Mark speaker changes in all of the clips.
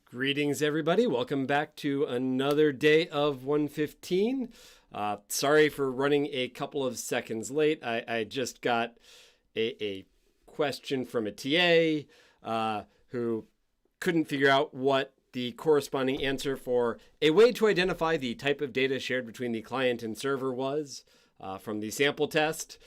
Speaker 1: Greetings, everybody. Welcome back to another day of 115. Sorry for running a couple of seconds late. I just got a question from a TA who couldn't figure out what the corresponding answer for a way to identify the type of data shared between the client and server was from the sample test.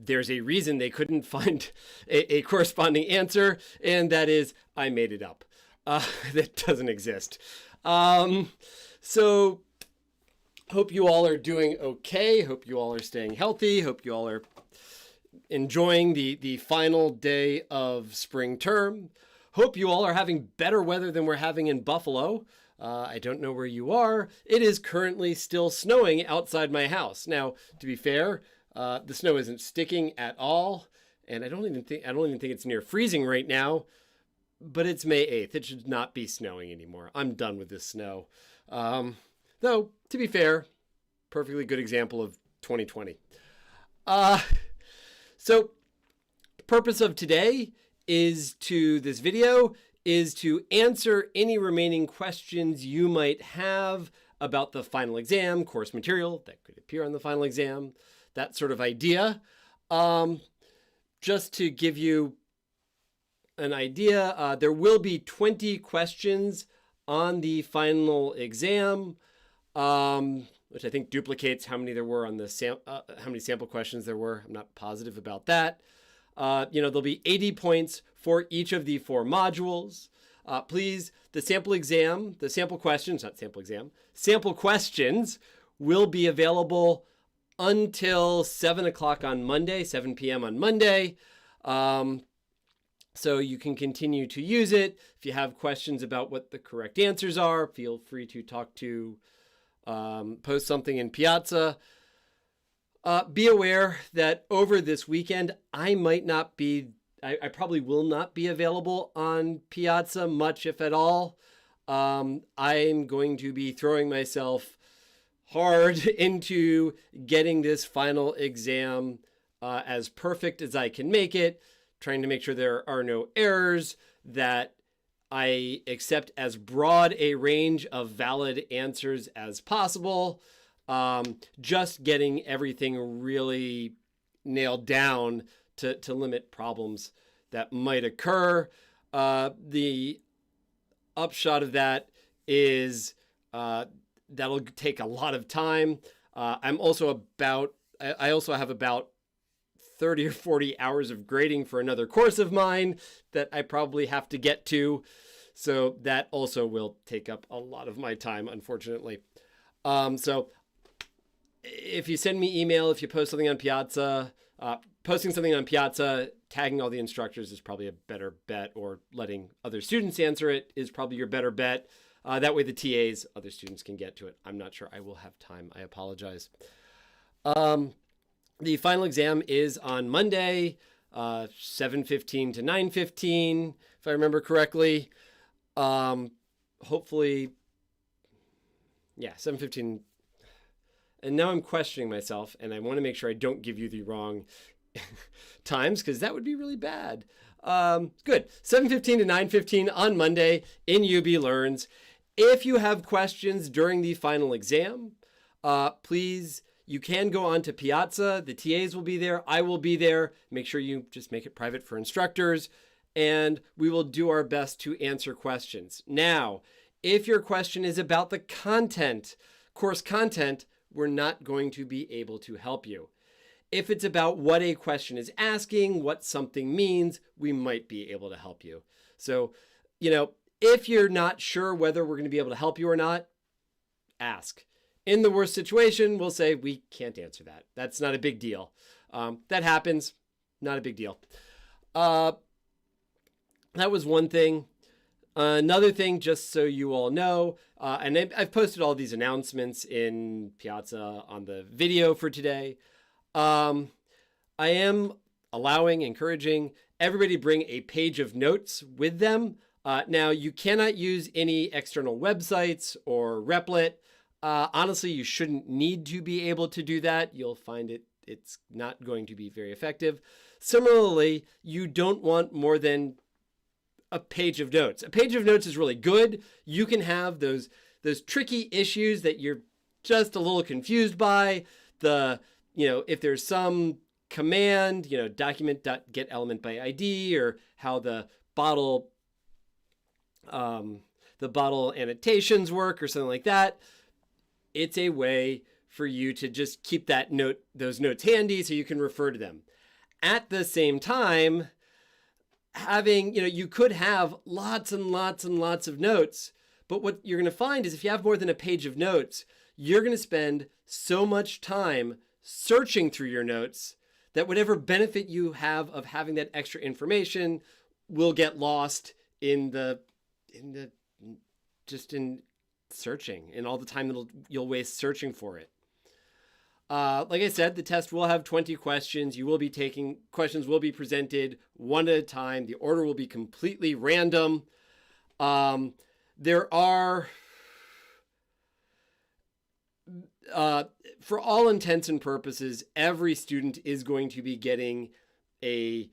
Speaker 1: There's a reason they couldn't find a corresponding answer, and that is I made it up. That doesn't exist. So hope you all are doing okay. Hope you all are staying healthy. Hope you all are enjoying the final day of spring term. Hope you all are having better weather than we're having in Buffalo. I don't know where you are. It is currently still snowing outside my house. Now, to be fair, the snow isn't sticking at all, and I don't even think it's near freezing right now. But it's May 8th. It should not be snowing anymore. I'm done with this snow. Though, to be fair, perfectly good example of 2020. So, purpose of today this video is to answer any remaining questions you might have about the final exam, course material that could appear on the final exam, that sort of idea. Just to give you an idea, there will be 20 questions on the final exam, which I think duplicates how many there were on the how many sample questions there were. I'm not positive about that. There'll be 80 points for each of the 4 modules. Please, the sample questions will be available until 7 o'clock on Monday, 7 p.m. on Monday. So you can continue to use it. If you have questions about what the correct answers are, feel free to post something in Piazza. Be aware that over this weekend, I probably will not be available on Piazza much, if at all. I'm going to be throwing myself hard into getting this final exam as perfect as I can make it, trying to make sure there are no errors, that I accept as broad a range of valid answers as possible. Just getting everything really nailed down to limit problems that might occur. The upshot of that is that'll take a lot of time. I also have about 30 or 40 hours of grading for another course of mine that I probably have to get to. So that also will take up a lot of my time, unfortunately. So if you send me email, if you post something on Piazza, posting something on Piazza, tagging all the instructors is probably a better bet, or letting other students answer it is probably your better bet. That way the TAs, other students, can get to it. I'm not sure I will have time. I apologize. The final exam is on Monday, 7:15 to 9:15, if I remember correctly. Hopefully, 7:15. And now I'm questioning myself, and I want to make sure I don't give you the wrong times, because that would be really bad. Good. 7:15 to 9:15 on Monday in UB Learns. If you have questions during the final exam, please, you can go on to Piazza. The TAs will be there. I will be there. Make sure you just make it private for instructors, and we will do our best to answer questions. Now, if your question is about the content, course content, we're not going to be able to help you. If it's about what a question is asking, what something means, we might be able to help you. So, if you're not sure whether we're going to be able to help you or not, ask. In the worst situation, we'll say we can't answer that. That's not a big deal. That happens. Not a big deal. That was one thing. Another thing, just so you all know, and I've posted all these announcements in Piazza on the video for today. I am encouraging everybody to bring a page of notes with them. Now, you cannot use any external websites or Replit. Honestly, you shouldn't need to be able to do that. You'll find it's not going to be very effective. Similarly, you don't want more than a page of notes. A page of notes is really good. You can have those tricky issues that you're just a little confused by. If there's some command, document.getElementById, or how the bottle annotations work or something like that. It's a way for you to just keep those notes handy so you can refer to them. At the same time, you could have lots and lots and lots of notes, but what you're going to find is if you have more than a page of notes, you're going to spend so much time searching through your notes that whatever benefit you have of having that extra information will get lost in searching and all the time you'll waste searching for it. Like I said, the test will have 20 questions. Questions will be presented one at a time. The order will be completely random. There are, for all intents and purposes, every student is going to be getting a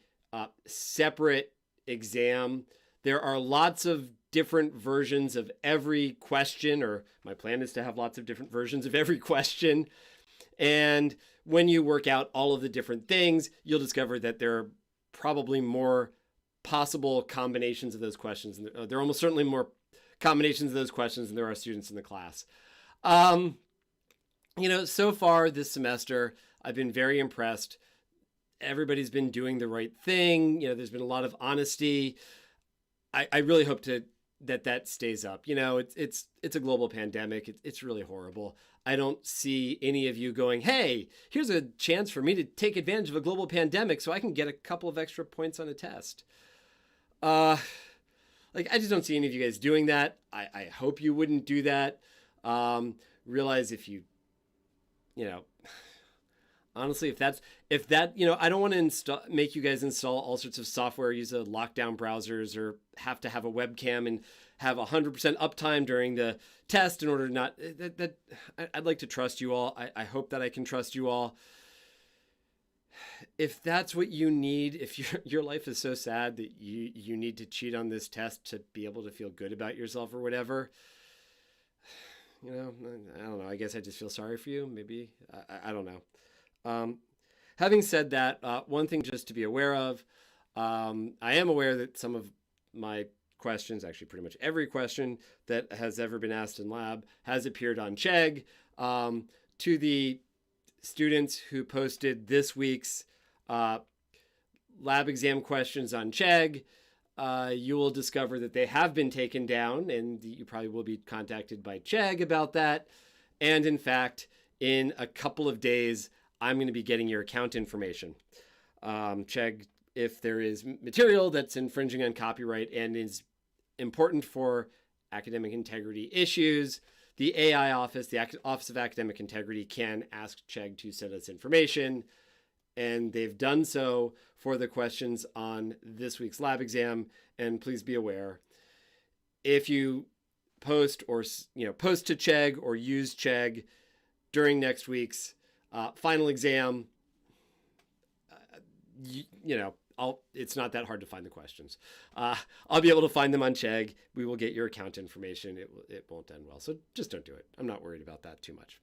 Speaker 1: separate exam. There are lots of different versions of every question, or my plan is to have lots of different versions of every question. And when you work out all of the different things, you'll discover that there are probably more possible combinations of those questions. There are almost certainly more combinations of those questions than there are students in the class. So far this semester, I've been very impressed. Everybody's been doing the right thing. There's been a lot of honesty. I really hope that stays up. It's a global pandemic. It's really horrible. I don't see any of you going, hey, here's a chance for me to take advantage of a global pandemic so I can get a couple of extra points on a test. I just don't see any of you guys doing that. I hope you wouldn't do that. Realize if you honestly, if that, I don't want to make you guys install all sorts of software, use lockdown browsers, or have to have a webcam and have 100% uptime during the test in order not I'd like to trust you all. I hope that I can trust you all. If that's what you need, if your life is so sad that you need to cheat on this test to be able to feel good about yourself or whatever, I don't know. I guess I just feel sorry for you. Maybe. I don't know. Having said that, one thing just to be aware of, I am aware that some of my questions, actually pretty much every question that has ever been asked in lab, has appeared on Chegg. To the students who posted this week's lab exam questions on Chegg, you will discover that they have been taken down, and you probably will be contacted by Chegg about that. And in fact, in a couple of days, I'm going to be getting your account information. Chegg, if there is material that's infringing on copyright and is important for academic integrity issues, the AI office, the Office of Academic Integrity, can ask Chegg to send us information. And they've done so for the questions on this week's lab exam. And please be aware, if you post to Chegg or use Chegg during next week's final exam, it's not that hard to find the questions. I'll be able to find them on Chegg. We will get your account information. It won't end well, so just don't do it. I'm not worried about that too much.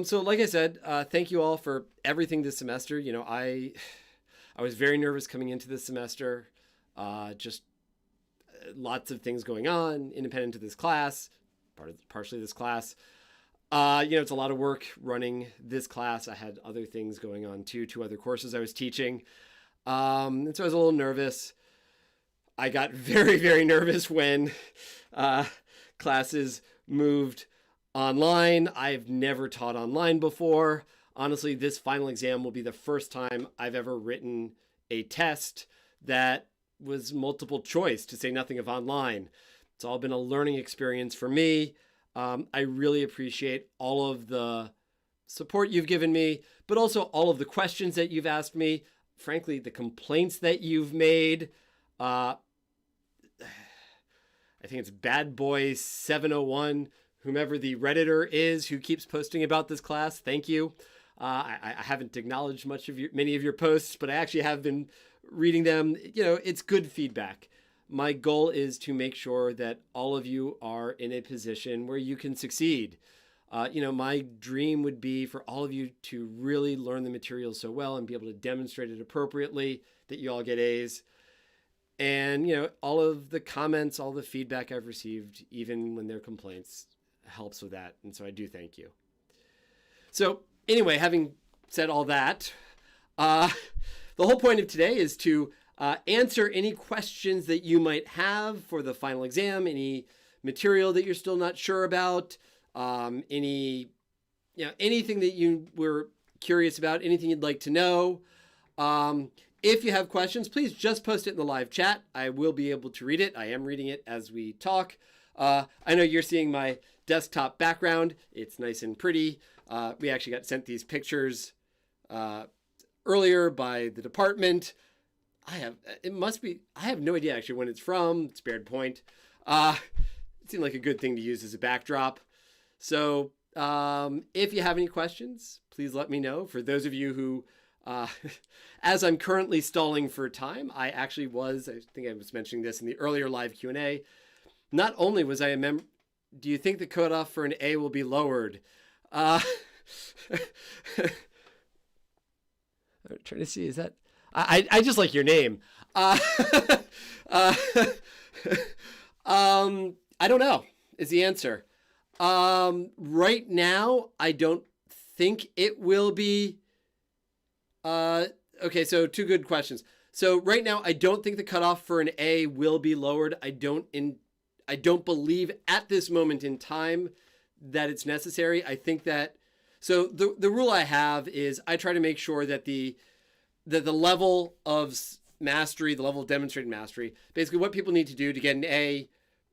Speaker 1: So like I said, thank you all for everything this semester. I was very nervous coming into this semester. Just lots of things going on, independent of this class, partially this class. It's a lot of work running this class. I had other things going on too, 2 other courses I was teaching. And so I was a little nervous. I got very, very nervous when classes moved online. I've never taught online before. Honestly, this final exam will be the first time I've ever written a test that was multiple choice, to say nothing of online. It's all been a learning experience for me. I really appreciate all of the support you've given me, but also all of the questions that you've asked me. Frankly, the complaints that you've made. I think it's Bad Boy 701, whomever the Redditor is who keeps posting about this class. Thank you. I haven't acknowledged many of your posts, but I actually have been reading them. It's good feedback. My goal is to make sure that all of you are in a position where you can succeed. My dream would be for all of you to really learn the material so well and be able to demonstrate it appropriately that you all get A's. And, all of the comments, all the feedback I've received, even when they're complaints, helps with that. And so I do thank you. So anyway, having said all that, the whole point of today is to answer any questions that you might have for the final exam, any material that you're still not sure about, anything that you were curious about, anything you'd like to know. If you have questions, please just post it in the live chat. I will be able to read it. I am reading it as we talk. I know you're seeing my desktop background. It's nice and pretty. We actually got sent these pictures earlier by the department. I have no idea actually when it's from. It's Baird Point. It seemed like a good thing to use as a backdrop. So if you have any questions, please let me know. For those of you who, as I'm currently stalling for time, I think I was mentioning this in the earlier live Q&A. Not only was I a member, do you think the cutoff for an A will be lowered? I'm trying to see, is that, I just like your name. I don't know is the answer. Right now, I don't think it will be. Okay, so two good questions. So right now, I don't think the cutoff for an A will be lowered. I don't believe at this moment in time that it's necessary. I think that, so the rule I have is I try to make sure that the level of mastery, the level of demonstrated mastery, basically what people need to do to get an A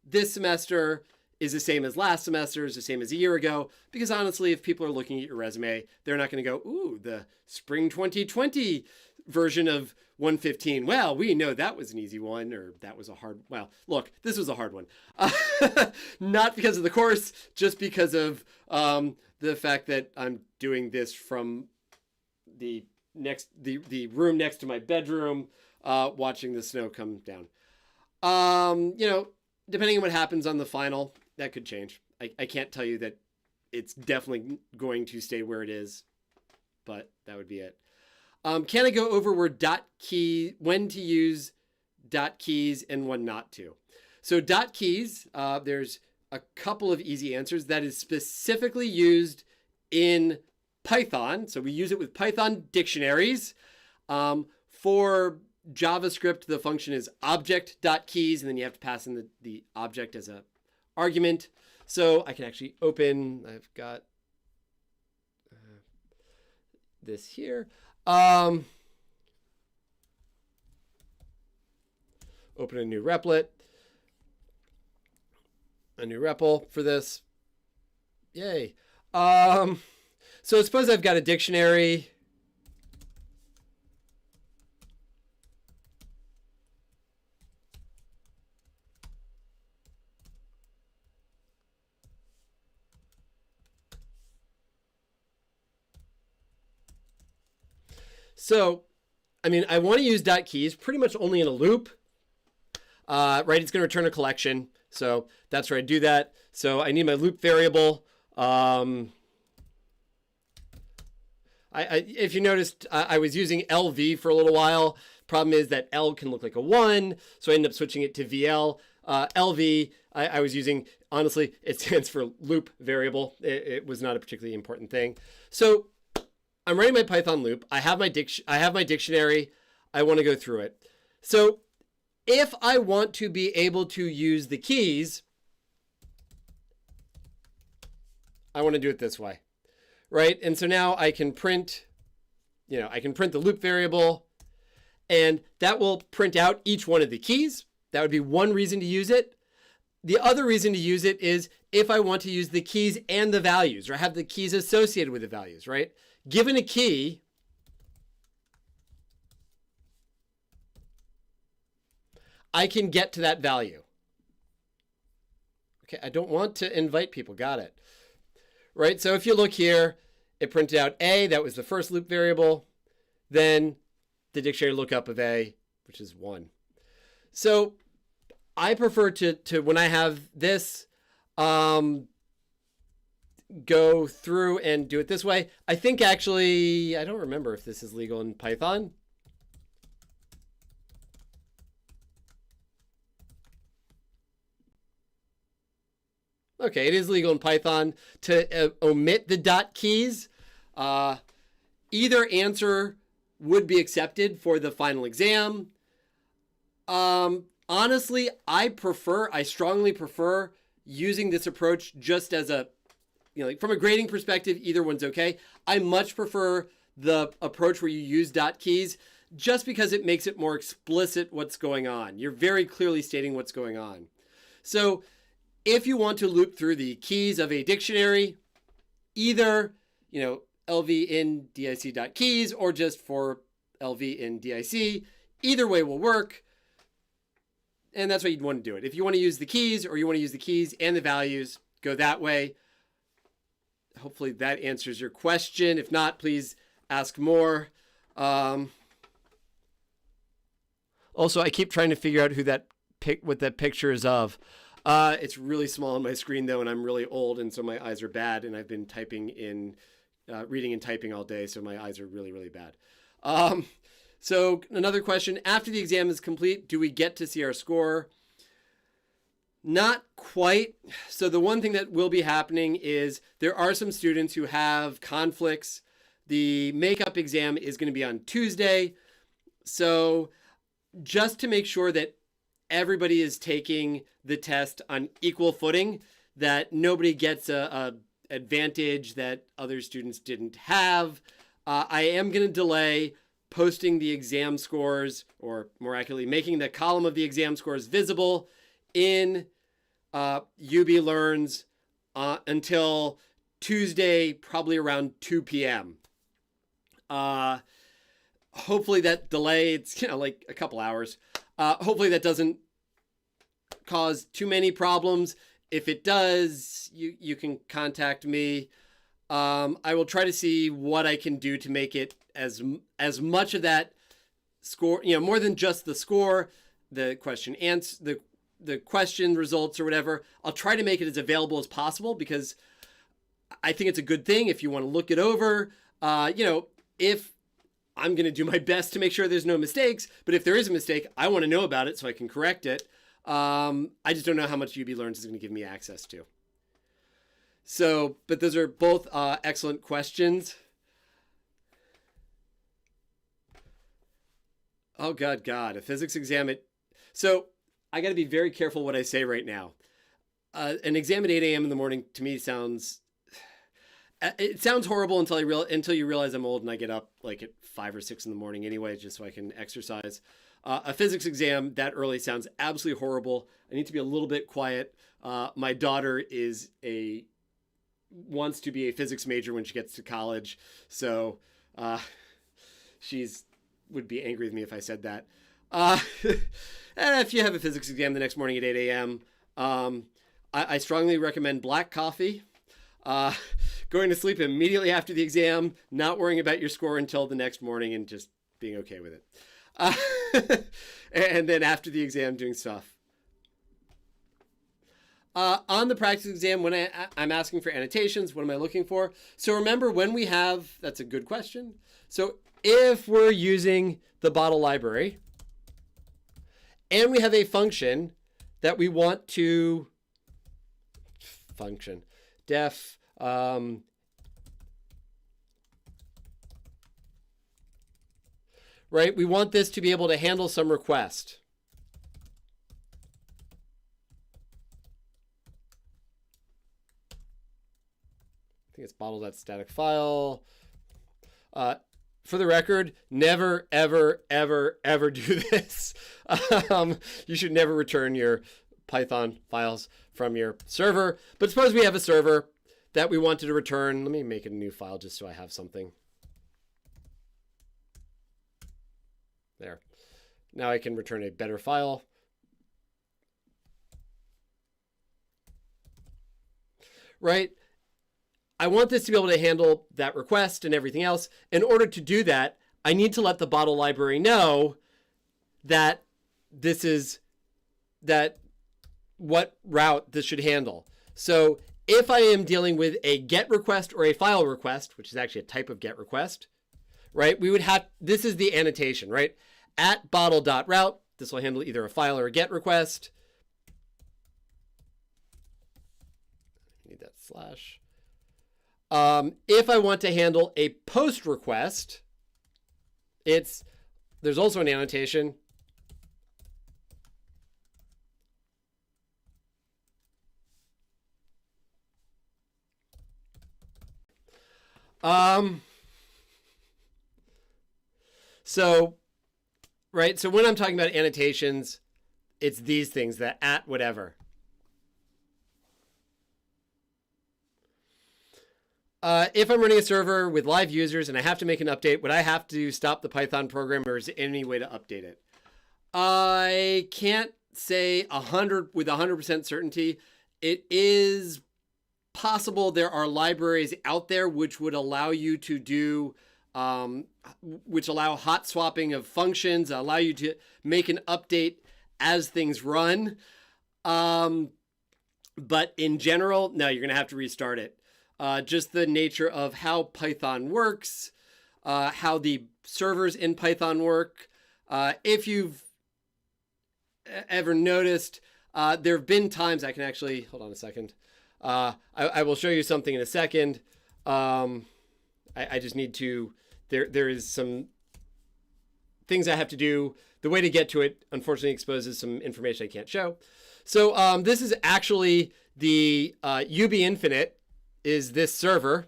Speaker 1: this semester is the same as last semester, is the same as a year ago. Because honestly, if people are looking at your resume, they're not going to go, ooh, the spring 2020 version of 115. Well, we know that was an easy one, or that was a hard, well, look, this was a hard one. Not because of the course, just because of the fact that I'm doing this from the room next to my bedroom, watching the snow come down. Depending on what happens on the final, that could change. I can't tell you that it's definitely going to stay where it is, but that would be it. Can I go over when to use dot keys and when not to? So dot keys, there's a couple of easy answers. That is specifically used in Python. So we use it with Python dictionaries. For JavaScript, the function is object.keys, and then you have to pass in the object as a argument. So I can actually open, I've got this here. Open a new repl for this. Yay. So suppose I've got a dictionary. So, I want to use dot keys pretty much only in a loop, right? It's going to return a collection. So that's where I do that. So I need my loop variable. If you noticed, I was using LV for a little while. Problem is that L can look like a 1, so I ended up switching it to VL. LV, I was using, honestly, it stands for loop variable. It was not a particularly important thing. So I'm writing my Python loop. I have my dictionary. I want to go through it. So if I want to be able to use the keys, I want to do it this way, right? And so now I can print, I can print the loop variable, and that will print out each one of the keys. That would be one reason to use it. The other reason to use it is if I want to use the keys and the values, or have the keys associated with the values, right? Given a key, I can get to that value. Okay, I don't want to invite people. Got it. Right, so if you look here, it printed out A, that was the first loop variable. Then the dictionary lookup of A which is 1. So I prefer to when I have this, go through and do it this way. I think actually, I don't remember if this is legal in Python. Okay, it is legal in Python to omit the dot keys. Either answer would be accepted for the final exam. Honestly, I strongly prefer using this approach just as a, like from a grading perspective, either one's okay. I much prefer the approach where you use dot keys just because it makes it more explicit what's going on. You're very clearly stating what's going on. So if you want to loop through the keys of a dictionary, either, LV in dic.keys or just for LV in dic, either way will work. And that's why you'd want to do it. If you want to use the keys or you want to use the keys and the values, go that way. Hopefully that answers your question. If not, please ask more. Also, I keep trying to figure out what that picture is of. It's really small on my screen though, and I'm really old, and so my eyes are bad, and I've been reading and typing all day, so my eyes are really, really bad. So another question, after the exam is complete, do we get to see our score? Not quite. So the one thing that will be happening is there are some students who have conflicts. The makeup exam is going to be on Tuesday. So just to make sure that everybody is taking the test on equal footing, that nobody gets a advantage that other students didn't have, I am going to delay posting the exam scores, or more accurately, making the column of the exam scores visible in UB Learns until Tuesday, probably around 2 p.m. Hopefully that delay, it's like a couple hours. Hopefully that doesn't cause too many problems. If it does, you can contact me. I will try to see what I can do to make it as much of that score, more than just the score, the question the question results or whatever. I'll try to make it as available as possible because I think it's a good thing if you want to look it over. If I'm going to do my best to make sure there's no mistakes, but if there is a mistake, I want to know about it so I can correct it. I just don't know how much UB Learns is going to give me access to. So, but those are both excellent questions. Oh, God, a physics exam so I got to be very careful what I say right now. An exam at 8 a.m. in the morning to me sounds horrible until you realize I'm old and I get up like at 5 or 6 in the morning anyway, just so I can exercise. A physics exam that early sounds absolutely horrible. I need to be a little bit quiet. My daughter wants to be a physics major when she gets to college, so would be angry with me if I said that. If you have a physics exam the next morning at 8 a.m., I strongly recommend black coffee. Going to sleep immediately after the exam, not worrying about your score until the next morning, and just being okay with it. And then after the exam, doing stuff. On the practice exam, when I'm asking for annotations, what am I looking for? So remember that's a good question. So if we're using the bottle library and we have a function that we want to def, right? We want this to be able to handle some request. I think it's bottle.static file. For the record, never, ever, ever, ever do this. You should never return your Python files from your server. But suppose we have a server that we wanted to return. Let me make a new file just so I have something. There. Now I can return a better file. Right? I want this to be able to handle that request and everything else. In order to do that, I need to let the bottle library know that this is what route this should handle. So if I am dealing with a GET request or a file request, which is actually a type of GET request, right? We would have, this is the annotation, right? At bottle.route, this will handle either a file or a GET request. Need that slash. If I want to handle a post request, there's also an annotation. So, right. So when I'm talking about annotations, it's these things, that at whatever. If I'm running a server with live users and I have to make an update, would I have to stop the Python program, or is there any way to update it? I can't say with 100% certainty. It is possible there are libraries out there which would allow you to do, which allow hot swapping of functions, allow you to make an update as things run. But in general, no, you're going to have to restart it. Just the nature of how Python works, how the servers in Python work. If you've ever noticed, there have been times, I can actually, hold on a second. I will show you something in a second. I just need to, there is some things I have to do. The way to get to it, unfortunately, exposes some information I can't show. So this is actually the UB Infinite is this server.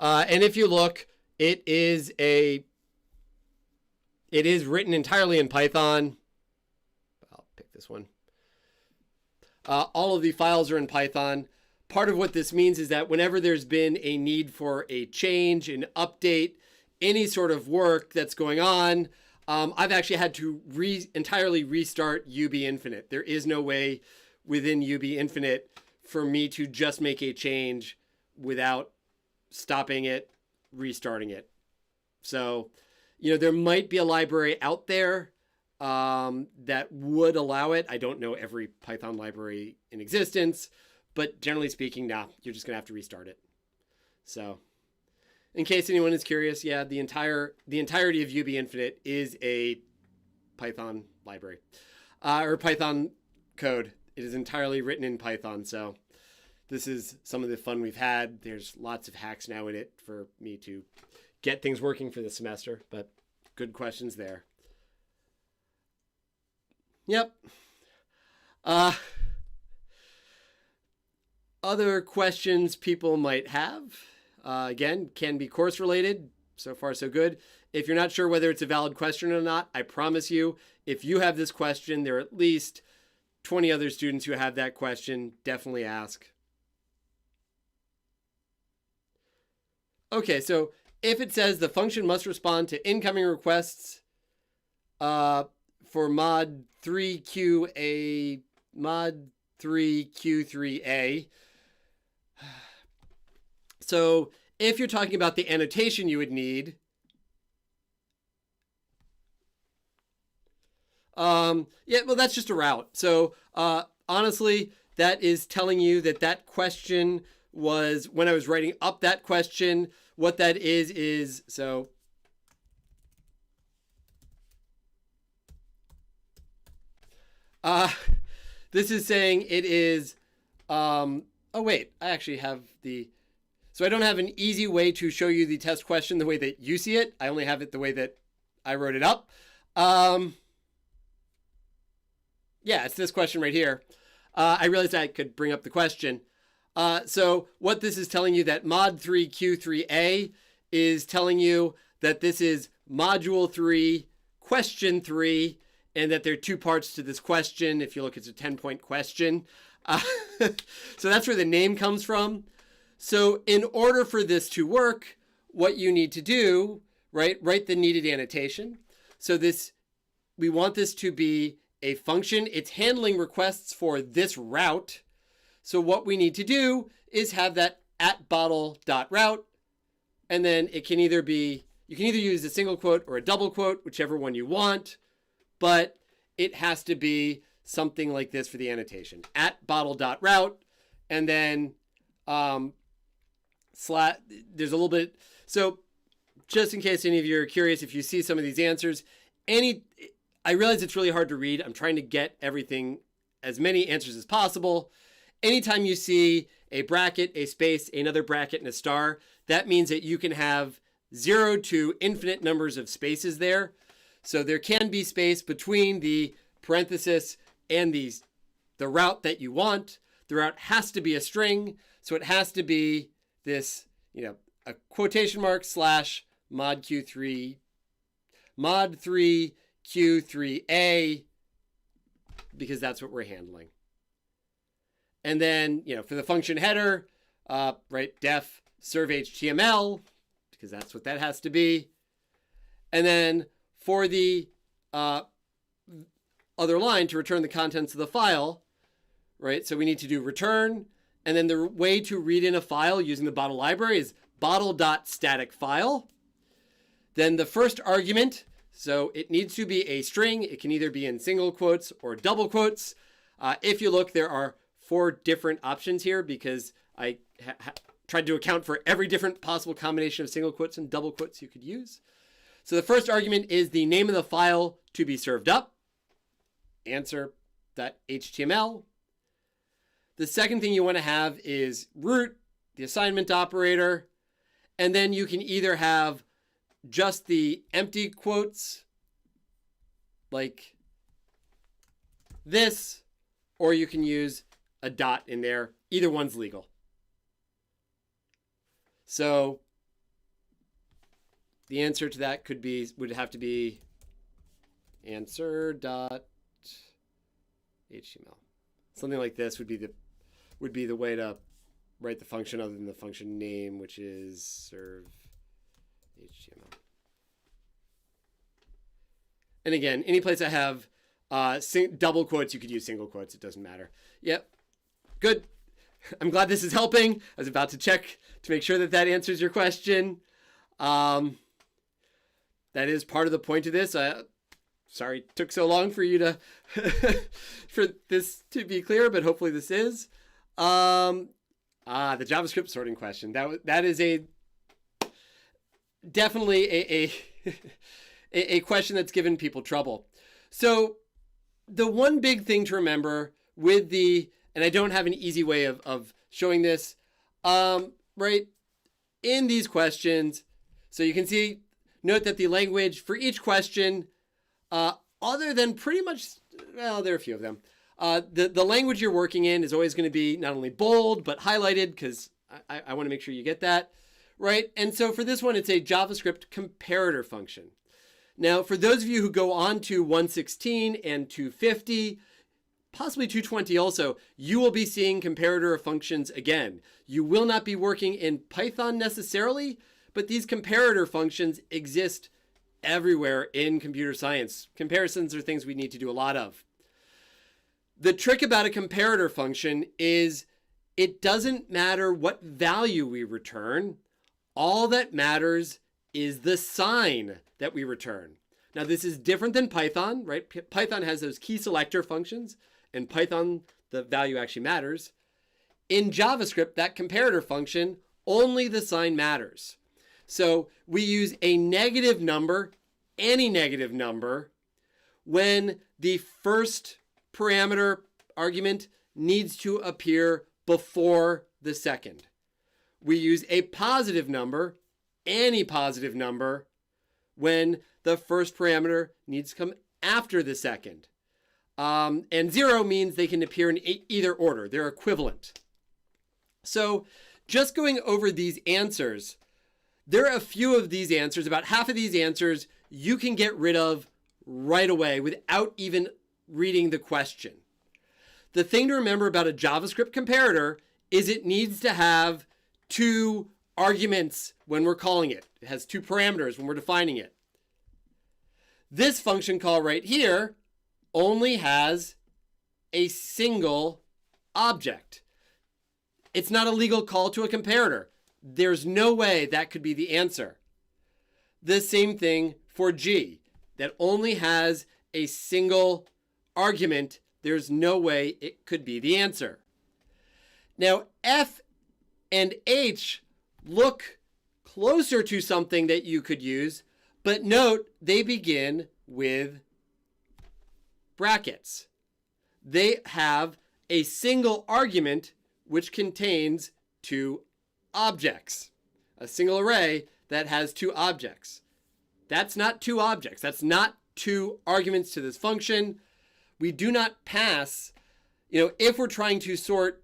Speaker 1: And if you look, it is written entirely in Python. I'll pick this one. All of the files are in Python. Part of what this means is that whenever there's been a need for a change, an update, any sort of work that's going on, I've actually had to entirely restart UB Infinite. There is no way within UB Infinite for me to just make a change without stopping it, restarting it. So, there might be a library out there that would allow it. I don't know every Python library in existence, but generally speaking, nah, you're just gonna have to restart it. So, in case anyone is curious, yeah, the entirety of UB Infinite is a Python library, or Python code. It is entirely written in Python. So, this is some of the fun we've had. There's lots of hacks now in it for me to get things working for the semester, but good questions there. Yep. Other questions people might have, again, can be course related. So far, so good. If you're not sure whether it's a valid question or not, I promise you, if you have this question, there are at least 20 other students who have that question. Definitely ask. Okay, so if it says the function must respond to incoming requests for mod 3Q3A, so if you're talking about the annotation you would need, yeah, well, that's just a route. So honestly, that is telling you that question was, when I was writing up that question, what that is, so this is saying it is, oh wait, I actually have so I don't have an easy way to show you the test question the way that you see it. I only have it the way that I wrote it up. Yeah, it's this question right here. I realized I could bring up the question. So what this is telling you, that mod 3Q3A is telling you that this is module 3, question 3, and that there are 2 parts to this question. If you look, it's a 10-point question. So that's where the name comes from. So in order for this to work, what you need to do, right, write the needed annotation. So we want this to be a function. It's handling requests for this route. So what we need to do is have that at bottle.route, and then it can either be, you can either use a single quote or a double quote, whichever one you want. but it has to be something like this for the annotation. At bottle.route, and then there's a little bit. So just in case any of you are curious, if you see some of these answers, I realize it's really hard to read. I'm trying to get everything, as many answers as possible. Anytime you see a bracket, a space, another bracket, and a star, that means that you can have 0 to infinite numbers of spaces there. So there can be space between the parenthesis and the route that you want. The route has to be a string, so it has to be this, a quotation mark / mod 3 Q3A, because that's what we're handling. And then, for the function header, def serve HTML, because that's what that has to be. And then for the other line, to return the contents of the file, right? So we need to do return. And then the way to read in a file using the bottle library is bottle.staticfile. Then the first argument, so it needs to be a string. It can either be in single quotes or double quotes. If you look, there are 4 different options here because I tried to account for every different possible combination of single quotes and double quotes you could use. So the first argument is the name of the file to be served up, answer.html. The second thing you want to have is root, the assignment operator, and then you can either have just the empty quotes like this, or you can use a dot in there. Either one's legal. So the answer to that would have to be answer.html. Something like this would be the way to write the function other than the function name, which is serve HTML. And again, any place I have double quotes, you could use single quotes. It doesn't matter. Yep. Good. I'm glad this is helping. I was about to check to make sure that answers your question. That is part of the point of this. Sorry it took so long for you to for this to be clear, but hopefully this is. The JavaScript sorting question. That is definitely a question that's given people trouble. So the one big thing to remember with and I don't have an easy way of showing this, right, in these questions. So you can see, note that the language for each question, other than pretty much, well, there are a few of them. The language you're working in is always going to be not only bold, but highlighted, because I want to make sure you get that, right? And so for this one, it's a JavaScript comparator function. Now, for those of you who go on to 116 and 250, possibly 220 also, you will be seeing comparator functions again. You will not be working in Python necessarily, but these comparator functions exist everywhere in computer science. Comparisons are things we need to do a lot of. The trick about a comparator function is it doesn't matter what value we return. All that matters is the sign that we return. Now, this is different than Python, right? Python has those key selector functions. In Python, the value actually matters. In JavaScript, that comparator function, only the sign matters. So we use a negative number, any negative number, when the first parameter argument needs to appear before the second. We use a positive number, any positive number, when the first parameter needs to come after the second. And 0 means they can appear in either order. They're equivalent. So just going over these answers, there are a few of these answers, about half of these answers, you can get rid of right away without even reading the question. The thing to remember about a JavaScript comparator is it needs to have 2 arguments when we're calling it. It has 2 parameters when we're defining it. This function call right here only has a single object. It's not a legal call to a comparator. There's no way that could be the answer. The same thing for G, that only has a single argument, there's no way it could be the answer. Now, F and H look closer to something that you could use, but note they begin with brackets. They have a single argument which contains two objects, a single array that has two objects. That's not two objects. That's not two arguments to this function. We do not pass, if we're trying to sort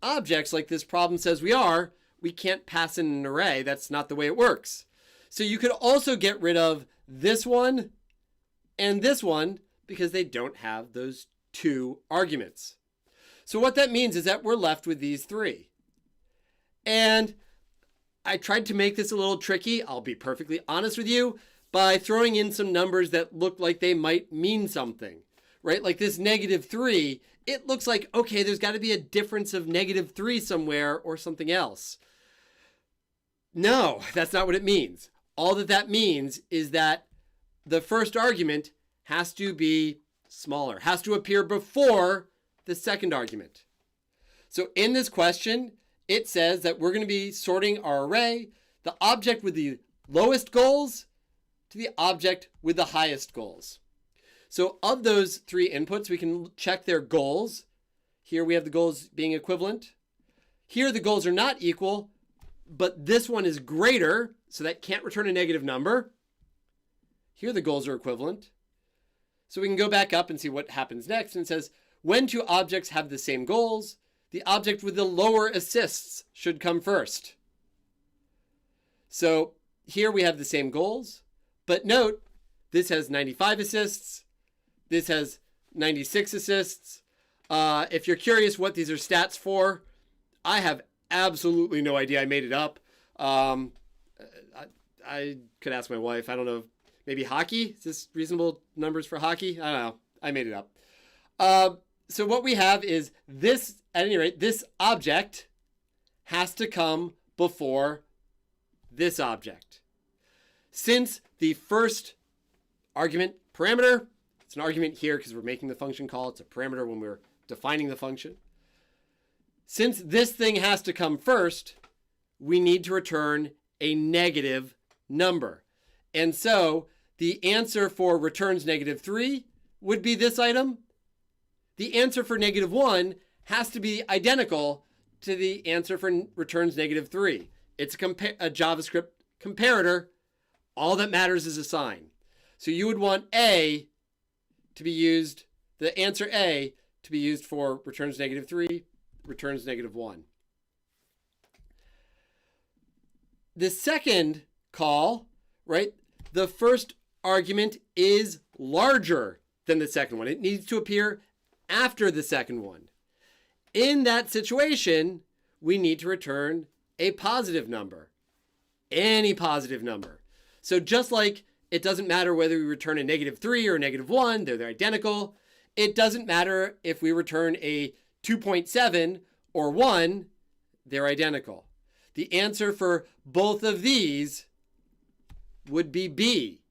Speaker 1: objects like this problem says we can't pass in an array. That's not the way it works. So you could also get rid of this one and this one because they don't have those two arguments. So what that means is that we're left with these three. And I tried to make this a little tricky, I'll be perfectly honest with you, by throwing in some numbers that look like they might mean something, right? Like this -3, it looks like, okay, there's got to be a difference of -3 somewhere or something else. No, that's not what it means. All that means is that the first argument has to be smaller, has to appear before the second argument. So in this question, it says that we're going to be sorting our array, the object with the lowest goals to the object with the highest goals. So of those three inputs, we can check their goals. Here we have the goals being equivalent. Here the goals are not equal, but this one is greater, so that can't return a negative number. Here the goals are equivalent. So we can go back up and see what happens next. And it says, when two objects have the same goals, the object with the lower assists should come first. So here we have the same goals, but note this has 95 assists. This has 96 assists. If you're curious what these are stats for, I have absolutely no idea. I made it up. I could ask my wife. I don't know. Maybe hockey? Is this reasonable numbers for hockey? I don't know. I made it up. So what we have is this, at any rate, this object has to come before this object. Since the first argument parameter, it's an argument here because we're making the function call. It's a parameter when we're defining the function. Since this thing has to come first, we need to return a negative number. And so the answer for returns -3 would be this item. The answer for -1 has to be identical to the answer for returns -3. It's a JavaScript comparator. All that matters is a sign. So you would want A to be used, the answer A to be used for returns -3, returns -1. The second call, right? The first argument is larger than the second one. It needs to appear after the second one. In that situation, we need to return a positive number, any positive number. So just like it doesn't matter whether we return a -3 or a -1, they're identical. It doesn't matter if we return a 2.7 or 1, they're identical. The answer for both of these would be B,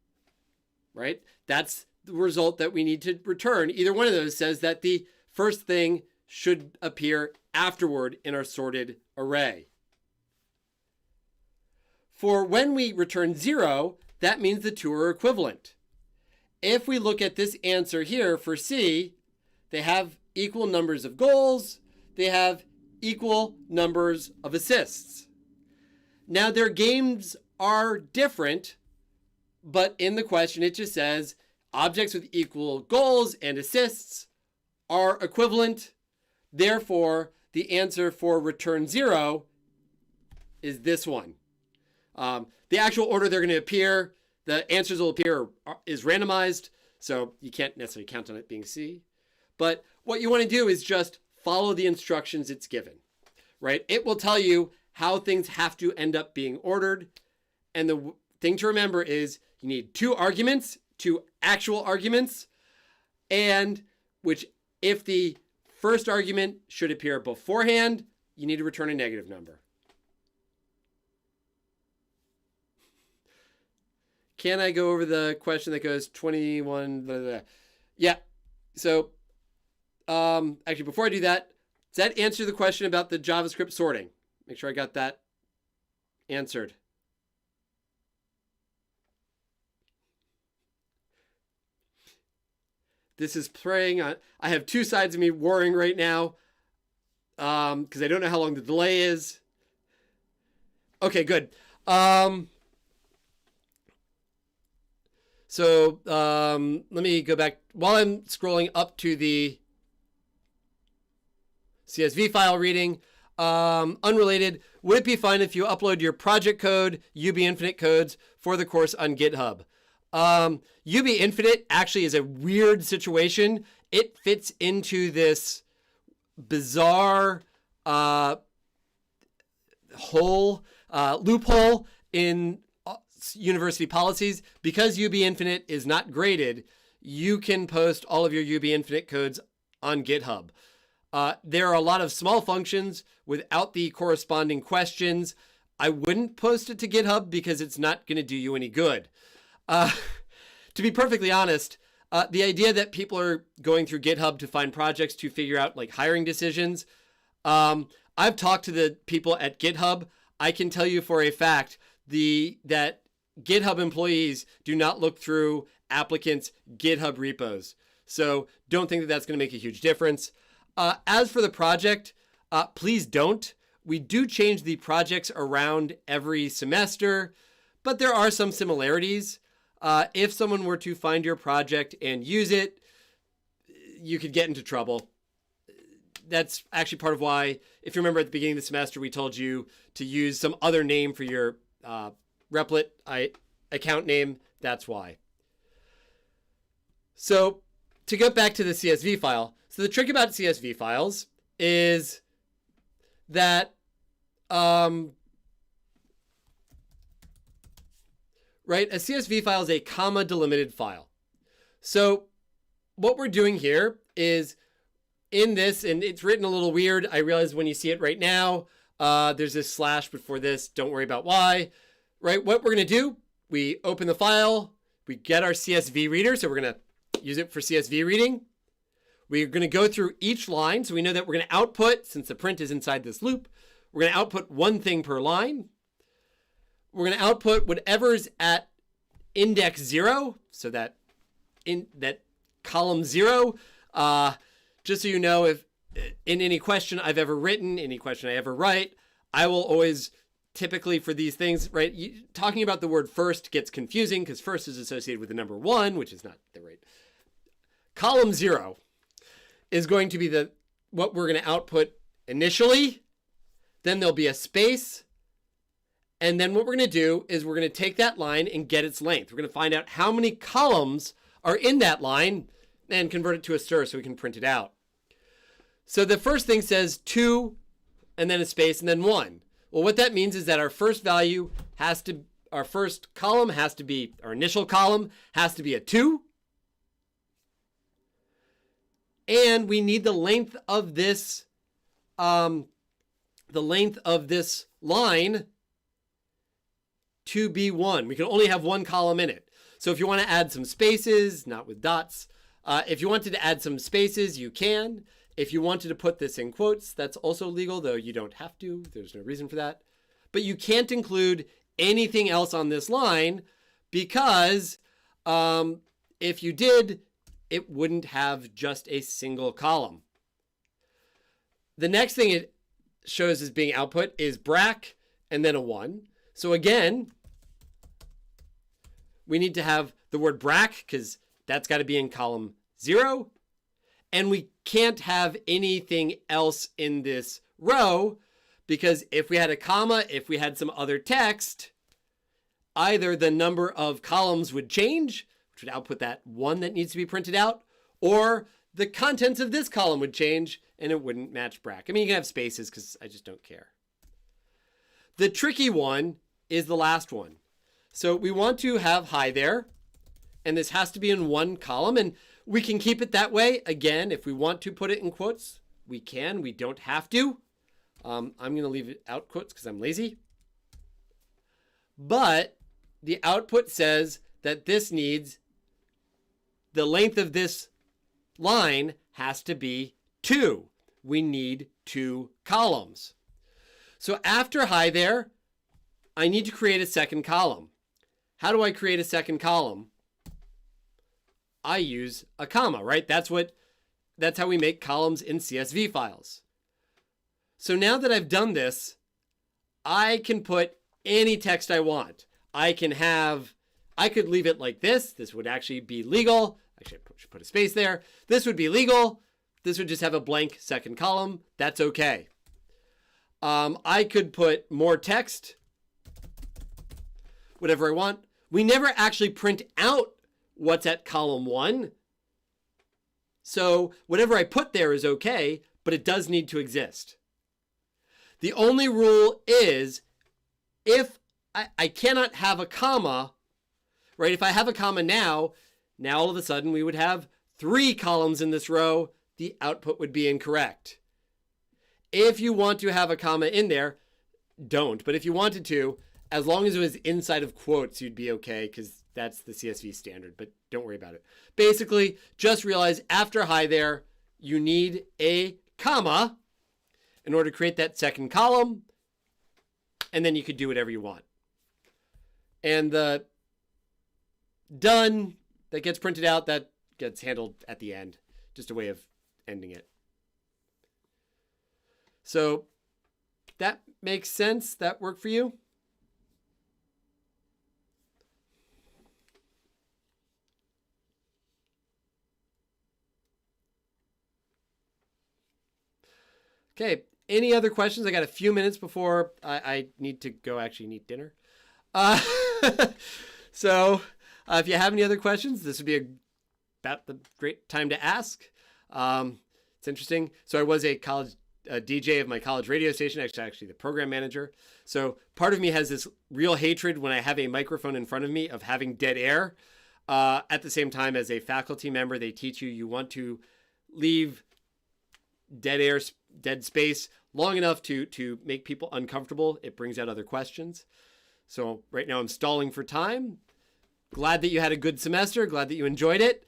Speaker 1: right? That's the result that we need to return. Either one of those says that the first thing should appear afterward in our sorted array. For when we return 0, that means the two are equivalent. If we look at this answer here for C, they have equal numbers of goals, they have equal numbers of assists. Now their games are different, but in the question it just says objects with equal goals and assists are equivalent. Therefore, the answer for return 0 is this one. The actual order they're going to appear, the answers will appear is randomized, so you can't necessarily count on it being C. But what you want to do is just follow the instructions it's given, right? It will tell you how things have to end up being ordered. And the thing to remember is you need two arguments, two actual arguments, and which if the first argument should appear beforehand, you need to return a negative number. can I go over the question that goes 21? Blah, blah, blah. Yeah. So actually, before I do that, does that answer the question about the JavaScript sorting? Make sure I got that answered. This is preying on, I have two sides of me warring right now because I don't know how long the delay is. Okay, good. So let me go back while I'm scrolling up to the CSV file reading. Unrelated, would it be fine if you upload your project code, UB Infinite codes, for the course on GitHub? UB Infinite actually is a weird situation. It fits into this bizarre loophole in university policies. Because UB Infinite is not graded, you can post all of your UB Infinite codes on GitHub. There are a lot of small functions without the corresponding questions. I wouldn't post it to GitHub because it's not going to do you any good. To be perfectly honest, the idea that people are going through GitHub to find projects to figure out like hiring decisions. I've talked to the people at GitHub. I can tell you for a fact that GitHub employees do not look through applicants' GitHub repos. So don't think that that's going to make a huge difference. As for the project, please don't. We do change the projects around every semester, but there are some similarities. If someone were to find your project and use it, you could get into trouble. That's actually part of why, if you remember at the beginning of the semester, we told you to use some other name for your Replit account name. That's why. So to get back to the CSV file. So the trick about CSV files is that, right, a CSV file is a comma delimited file. So what we're doing here is in this, and it's written a little weird. I realize when you see it right now, there's this slash before this. Don't worry about why, right? What we're going to do, we open the file, we get our CSV reader. So we're going to use it for CSV reading. We're going to go through each line. So we know that we're going to output, since the print is inside this loop, we're going to output one thing per line. We're going to output whatever's at index 0. So that in that column 0, just so you know, if in any question I've ever written, any question I ever write, I will always typically for these things, right? Talking about the word first gets confusing because first is associated with the number 1, which is not the right. Column 0 is going to be what we're going to output initially. Then there'll be a space. And then what we're going to do is we're going to take that line and get its length. We're going to find out how many columns are in that line and convert it to a stir so we can print it out. So the first thing says 2 and then a space and then 1. Well, what that means is that our first value our first column has to be, our initial column has to be a 2. And we need the length of this line to be 1. We can only have one column in it. So if you want to add some spaces, not with dots, if you wanted to add some spaces, you can. If you wanted to put this in quotes, that's also legal, though you don't have to. There's no reason for that. But you can't include anything else on this line because if you did, it wouldn't have just a single column. The next thing it shows as being output is BRAC and then a 1. So again, we need to have the word BRAC because that's got to be in column 0. And we can't have anything else in this row because if we had a comma, if we had some other text, either the number of columns would change, which would output that 1 that needs to be printed out, or the contents of this column would change and it wouldn't match BRAC. I mean, you can have spaces because I just don't care. The tricky one is the last one. So we want to have hi there, and this has to be in one column, and we can keep it that way. Again, if we want to put it in quotes, we can. We don't have to. I'm going to leave it out quotes because I'm lazy. But the output says that this needs, the length of this line has to be 2. We need 2 columns. So after hi there, I need to create a second column. How do I create a second column? I use a comma, right? That's how we make columns in CSV files. So now that I've done this, I can put any text I want. I could leave it like this. This would actually be legal. Actually, I should put a space there. This would be legal. This would just have a blank second column. That's okay. I could put more text, whatever I want. We never actually print out what's at column 1. So whatever I put there is okay, but it does need to exist. The only rule is if I cannot have a comma, right? If I have a comma now all of a sudden we would have 3 columns in this row. The output would be incorrect. If you want to have a comma in there, don't. But if you wanted to, as long as it was inside of quotes, you'd be okay because that's the CSV standard, but don't worry about it. Basically, just realize after hi there, you need a comma in order to create that second column, and then you could do whatever you want. And the done that gets printed out, that gets handled at the end. Just a way of ending it. So that makes sense? That work for you? Okay, any other questions? I got a few minutes before I need to go actually eat dinner. So if you have any other questions, this would be about the great time to ask. It's interesting. So I was a DJ of my college radio station, actually the program manager. So part of me has this real hatred when I have a microphone in front of me of having dead air. At the same time, as a faculty member, they teach you want to leave dead space long enough to make people uncomfortable. It brings out other questions. So right now I'm stalling for time. Glad that you had a good semester. Glad that you enjoyed it.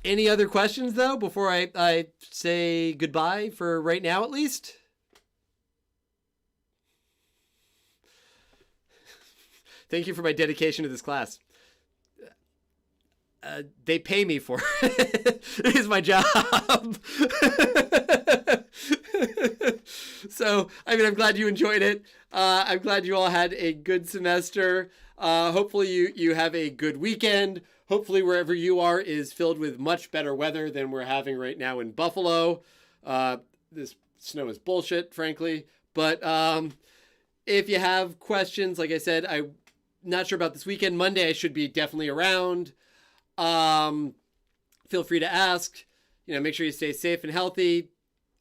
Speaker 1: Any other questions though, before I say goodbye for right now, at least? Thank you for my dedication to this class. They pay me for it. It is my job. So, I mean, I'm glad you enjoyed it. I'm glad you all had a good semester. Hopefully you have a good weekend. Hopefully wherever you are is filled with much better weather than we're having right now in Buffalo. This snow is bullshit, frankly. But if you have questions, like I said, I'm not sure about this weekend. Monday I should be definitely around. Feel free to ask. Make sure you stay safe and healthy.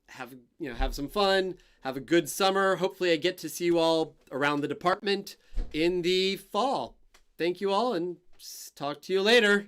Speaker 1: Have some fun. Have a good summer. Hopefully I get to see you all around the department in the fall. Thank you all, and talk to you later.